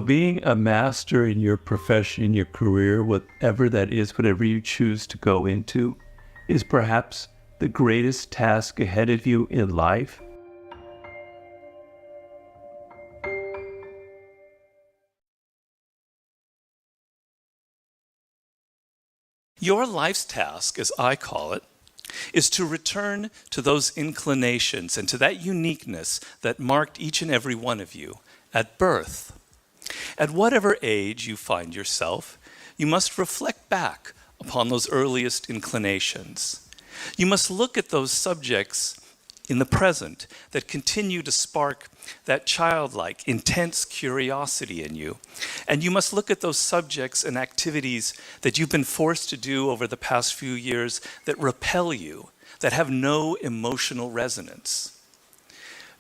being a master in your profession, in your career, whatever that is, whatever you choose to go into, is perhaps the greatest task ahead of you in life. Your life's task, as I call it, is to return to those inclinations and to that uniqueness that marked each and every one of you at birth. At whatever age you find yourself, you must reflect back upon those earliest inclinations. You must look at those subjects in the present that continue to spark that childlike, intense curiosity in you. And you must look at those subjects and activities that you've been forced to do over the past few years that repel you, that have no emotional resonance.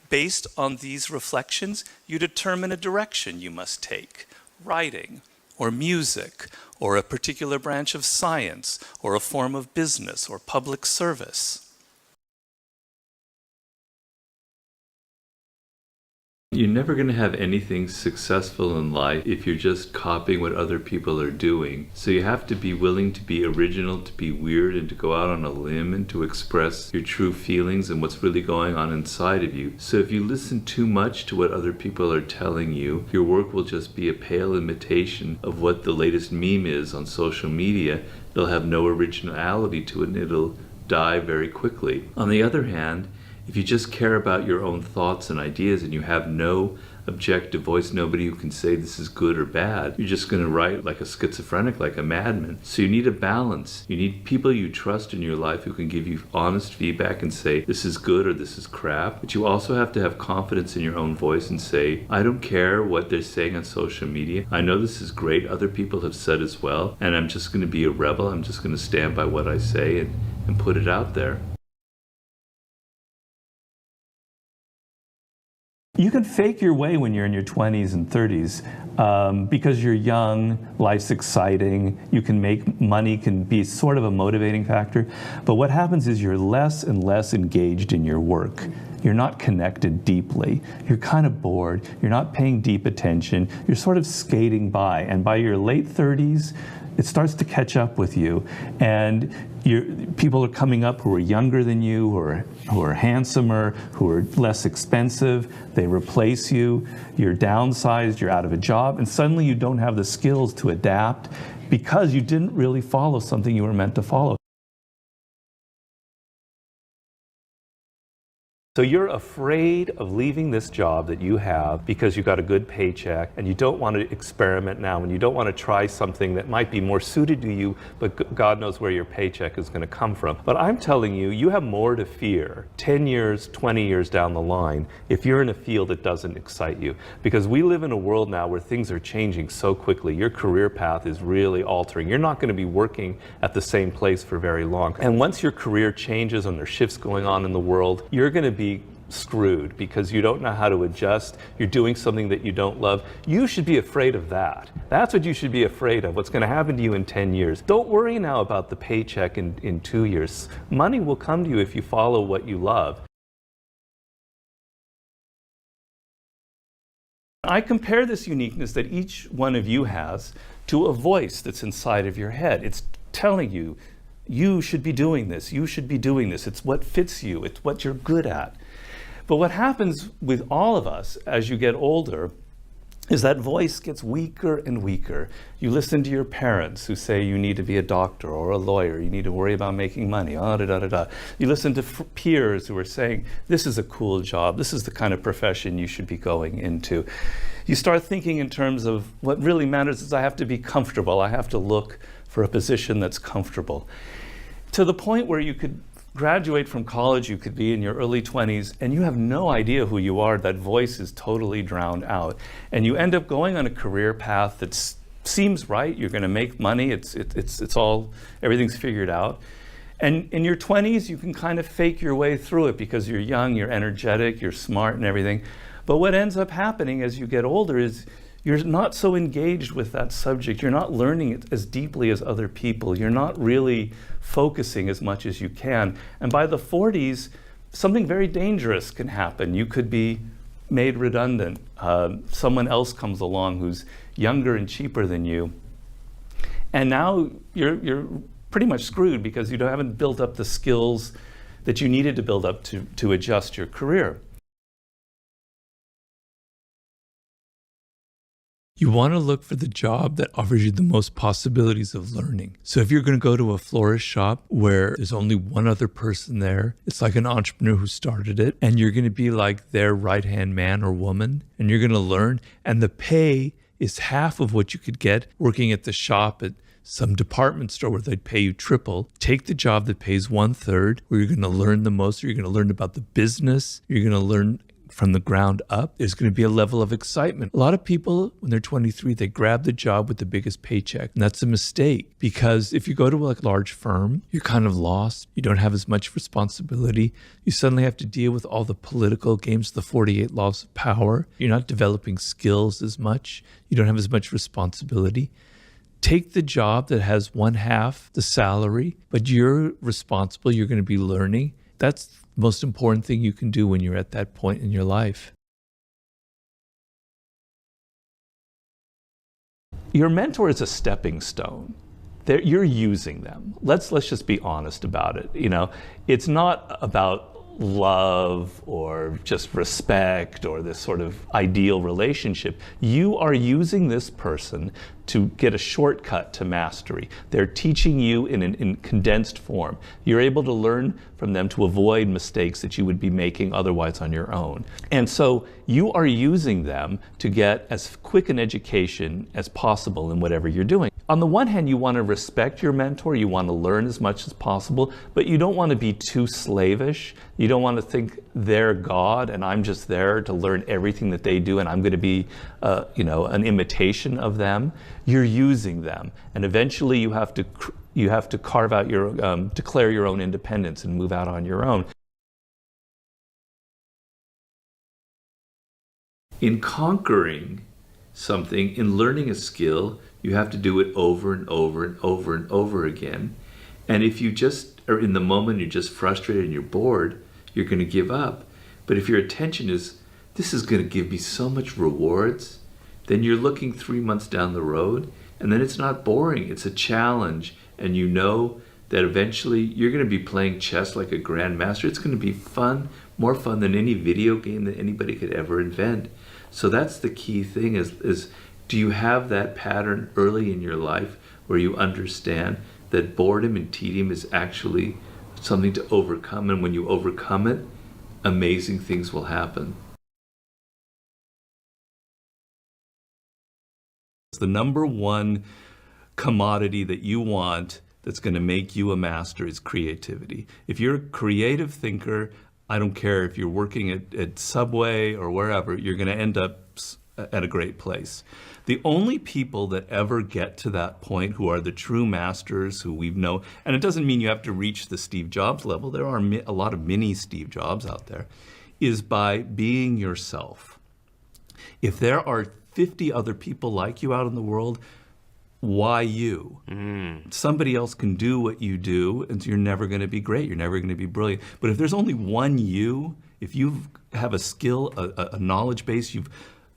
Based on these reflections, you determine a direction you must take: writing, or music, or a particular branch of science, or a form of business or public service. You're never going to have anything successful in life if you're just copying what other people are doing. So you have to be willing to be original, to be weird, and to go out on a limb and to express your true feelings and what's really going on inside of you. So if you listen too much to what other people are telling you, your work will just be a pale imitation of what the latest meme is on social media. It'll have no originality to it, and it'll die very quickly. On the other hand, if you just care about your own thoughts and ideas and you have no objective voice, nobody who can say this is good or bad, you're just going to write like a schizophrenic, like a madman. So you need a balance. You need people you trust in your life who can give you honest feedback and say this is good or this is crap. But you also have to have confidence in your own voice and say, I don't care what they're saying on social media. I know this is great. Other people have said as well. And I'm just going to be a rebel. I'm just going to stand by what I say and put it out there. You can fake your way when you're in your 20s and 30s because you're young, life's exciting, you can make money, can be sort of a motivating factor. But what happens is you're less and less engaged in your work. You're not connected deeply. You're kind of bored. You're not paying deep attention. You're sort of skating by. And by your late 30s, it starts to catch up with you. And people are coming up who are younger than you, who are handsomer, who are less expensive. They replace you. You're downsized. You're out of a job. And suddenly you don't have the skills to adapt because you didn't really follow something you were meant to follow. So you're afraid of leaving this job that you have because you got a good paycheck and you don't want to experiment now and you don't want to try something that might be more suited to you, but God knows where your paycheck is going to come from. But I'm telling you, you have more to fear 10 years, 20 years down the line if you're in a field that doesn't excite you. Because we live in a world now where things are changing so quickly. Your career path is really altering. You're not going to be working at the same place for very long. And once your career changes and there's shifts going on in the world, you're going to be screwed because you don't know how to adjust. You're doing something that you don't love. You should be afraid of that. That's what you should be afraid of, what's going to happen to you in 10 years. Don't worry now about the paycheck in 2 years. Money will come to you if you follow what you love. I compare this uniqueness that each one of you has to a voice that's inside of your head. It's telling you, you should be doing this, you should be doing this. It's what fits you, it's what you're good at. But what happens with all of us as you get older is that voice gets weaker and weaker. You listen to your parents who say you need to be a doctor or a lawyer, you need to worry about making money, You listen to peers who are saying, this is a cool job, this is the kind of profession you should be going into. You start thinking in terms of what really matters is I have to be comfortable, I have to look for a position that's comfortable. To the point where you could graduate from college, you could be in your early 20s, and you have no idea who you are. That voice is totally drowned out. And you end up going on a career path that seems right. You're going to make money. It's all, everything's figured out. And in your 20s, you can kind of fake your way through it because you're young, you're energetic, you're smart and everything. But what ends up happening as you get older is you're not so engaged with that subject. You're not learning it as deeply as other people. You're not really focusing as much as you can. And by the 40s, something very dangerous can happen. You could be made redundant. Someone else comes along who's younger and cheaper than you. And now you're pretty much screwed because you haven't built up the skills that you needed to build up to adjust your career. You want to look for the job that offers you the most possibilities of learning. So if you're going to go to a florist shop where there's only one other person there, it's like an entrepreneur who started it, and you're going to be like their right-hand man or woman, and you're going to learn, and the pay is half of what you could get working at the shop at some department store where they'd pay you triple. Take the job that pays 1/3, where you're going to learn the most, you're going to learn about the business, you're going to learn from the ground up. There's going to be a level of excitement. A lot of people, when they're 23, they grab the job with the biggest paycheck. And that's a mistake, because if you go to a large firm, you're kind of lost. You don't have as much responsibility. You suddenly have to deal with all the political games, the 48 laws of power. You're not developing skills as much. You don't have as much responsibility. Take the job that has 1/2 the salary, but you're responsible. You're going to be learning. That's the most important thing you can do when you're at that point in your life. Your mentor is a stepping stone. You're using them. Let's just be honest about it. It's not about love or just respect or this sort of ideal relationship. You are using this person to get a shortcut to mastery. They're teaching you in condensed form. You're able to learn from them to avoid mistakes that you would be making otherwise on your own. And so you are using them to get as quick an education as possible in whatever you're doing. On the one hand, you want to respect your mentor, you want to learn as much as possible, but you don't want to be too slavish. You don't want to think they're God and I'm just there to learn everything that they do and I'm going to be an imitation of them. You're using them, and eventually you have to carve out declare your own independence and move out on your own. In conquering something, in learning a skill, you have to do it over and over and over and over again. And if you just are in the moment, you're just frustrated and you're bored, you're going to give up. But if your attention is, this is going to give me so much rewards, then you're looking 3 months down the road, and then it's not boring, it's a challenge, and you know that eventually you're going to be playing chess like a grandmaster. It's going to be fun, more fun than any video game that anybody could ever invent. So that's the key thing is do you have that pattern early in your life where you understand that boredom and tedium is actually something to overcome, and when you overcome it, amazing things will happen. The number one commodity that you want that's going to make you a master is creativity. If you're a creative thinker, I don't care if you're working at Subway or wherever, you're going to end up at a great place. The only people that ever get to that point who are the true masters who we know, and it doesn't mean you have to reach the Steve Jobs level, there are a lot of mini Steve Jobs out there, is by being yourself. If there are 50 other people like you out in the world, why you? Somebody else can do what you do, and so you're never going to be great. You're never going to be brilliant. But if there's only one you, if you have a skill, a knowledge base, you've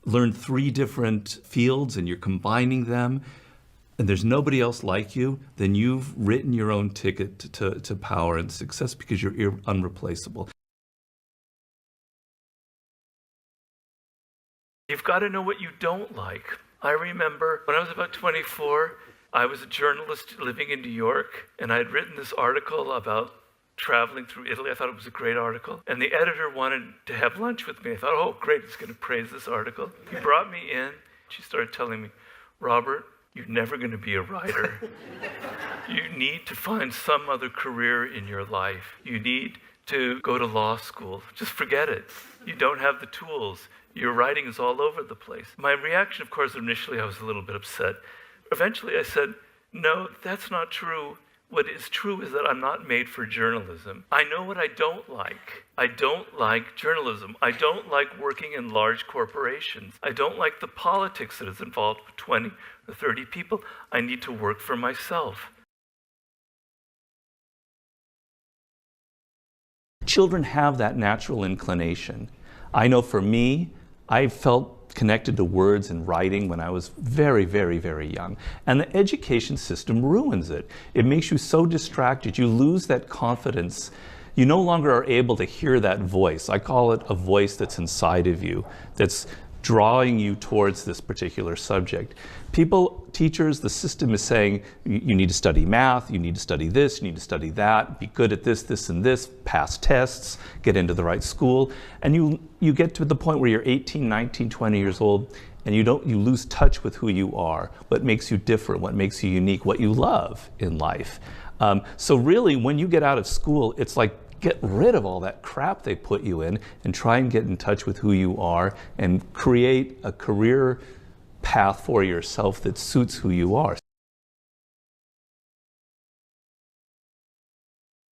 learned 3 different fields and you're combining them, and there's nobody else like you, then you've written your own ticket to power and success because you're unreplaceable. You've got to know what you don't like. I remember when I was about 24, I was a journalist living in New York, and I had written this article about traveling through Italy. I thought it was a great article. And the editor wanted to have lunch with me. I thought, oh, great, he's going to praise this article. He brought me in. She started telling me, Robert, you're never going to be a writer. You need to find some other career in your life. You need to go to law school. Just forget it. You don't have the tools. Your writing is all over the place. My reaction, of course, initially I was a little bit upset. Eventually I said, no, that's not true. What is true is that I'm not made for journalism. I know what I don't like. I don't like journalism. I don't like working in large corporations. I don't like the politics that is involved with 20 or 30 people. I need to work for myself. Children have that natural inclination. I know for me, I felt connected to words and writing when I was very, very, very young. And the education system ruins it. It makes you so distracted. You lose that confidence. You no longer are able to hear that voice. I call it a voice that's inside of you, that's drawing you towards this particular subject. Teachers, the system is saying, you need to study math, you need to study this, you need to study that, be good at this, this, and this, pass tests, get into the right school. And you get to the point where you're 18, 19, 20 years old, and you lose touch with who you are, what makes you different, what makes you unique, what you love in life. So really, when you get out of school, it's like, get rid of all that crap they put you in and try and get in touch with who you are and create a career path for yourself that suits who you are.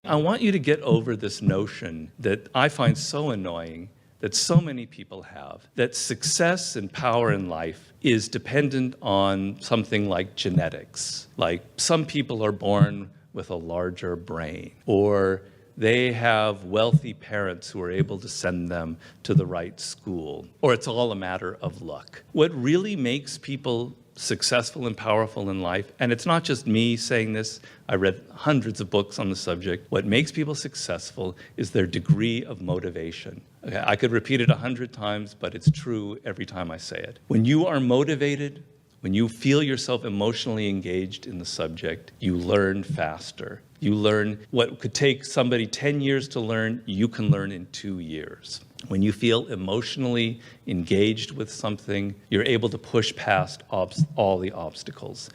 I want you to get over this notion that I find so annoying that so many people have, that success and power in life is dependent on something like genetics. Like some people are born with a larger brain, or they have wealthy parents who are able to send them to the right school, or it's all a matter of luck. What really makes people successful and powerful in life, and it's not just me saying this, I read hundreds of books on the subject, what makes people successful is their degree of motivation. Okay, I could repeat it 100 times, but it's true every time I say it. When you are motivated, when you feel yourself emotionally engaged in the subject, you learn faster. You learn what could take somebody 10 years to learn, you can learn in 2 years. When you feel emotionally engaged with something, you're able to push past all the obstacles.